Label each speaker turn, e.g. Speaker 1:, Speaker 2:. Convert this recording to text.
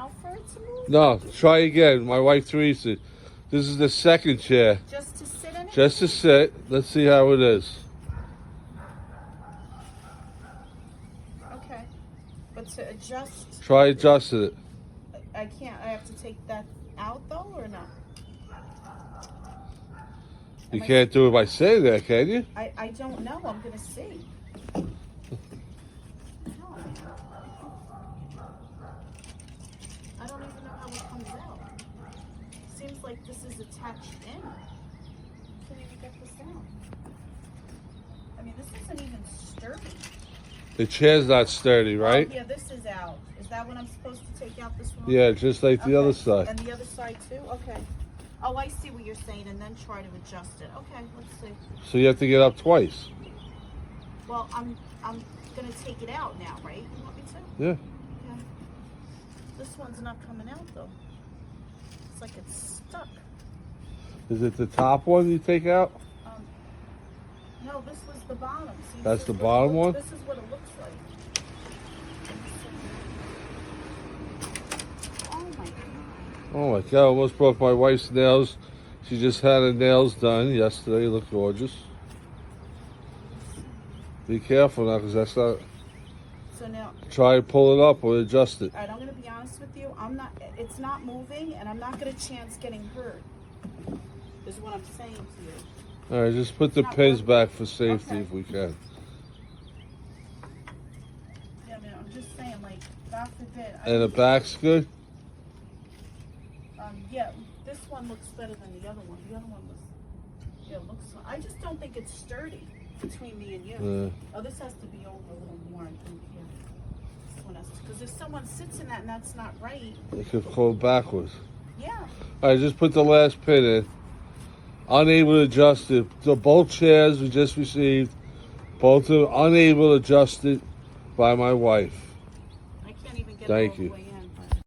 Speaker 1: now for it to move?
Speaker 2: No, try again. My wife Teresa. This is the second chair.
Speaker 1: Just to sit in it?
Speaker 2: Just to sit. Let's see how it is.
Speaker 1: Okay. But to adjust...
Speaker 2: Try adjusting it.
Speaker 1: I can't. I have to take that out though, or not?
Speaker 2: You can't do it by saying that, can you?
Speaker 1: I don't know. I'm going to see. No. I don't even know how it comes out. Seems like this is attached in. Can't even get this down. I mean, this isn't even sturdy.
Speaker 2: The chair's not sturdy, right?
Speaker 1: Oh, yeah, this is out. Is that what I'm supposed to take out, this one?
Speaker 2: Yeah, just like the other side.
Speaker 1: And the other side too? Okay. Oh, I see what you're saying, and then try to adjust it. Okay, let's see.
Speaker 2: So you have to get up twice.
Speaker 1: Well, I'm gonna take it out now, right? You want me to?
Speaker 2: Yeah.
Speaker 1: Yeah. This one's not coming out though. It's like it's stuck.
Speaker 2: Is it the top one you take out?
Speaker 1: No, this was the bottom. See,
Speaker 2: That's the bottom one?
Speaker 1: This is what it looks like. Oh my god.
Speaker 2: Oh my god, I almost broke my wife's nails. She just had her nails done yesterday. Look gorgeous. Be careful now, because that's not...
Speaker 1: So now...
Speaker 2: Try to pull it up or adjust it.
Speaker 1: Alright, I'm going to be honest with you. It's not moving, and I'm not going to chance getting hurt. Is what I'm saying to you.
Speaker 2: Alright, just put the pins back for safety if we can.
Speaker 1: Yeah, man, I'm just saying, like, God forbid.
Speaker 2: And the back's good?
Speaker 1: Yeah, this one looks better than the other one. The other one was, yeah, looks. I just don't think it's sturdy between me and you. Oh, this has to be over a little more. I think here. This one has to, because if someone sits in that and that's not right.
Speaker 2: It could fold backwards.
Speaker 1: Yeah.
Speaker 2: Alright, just put the last pin in. Unable to adjust it. The both chairs we just received, both are unable to adjust it by my wife.
Speaker 1: I can't even get
Speaker 2: Thank
Speaker 1: it all
Speaker 2: you.
Speaker 1: the way in. But...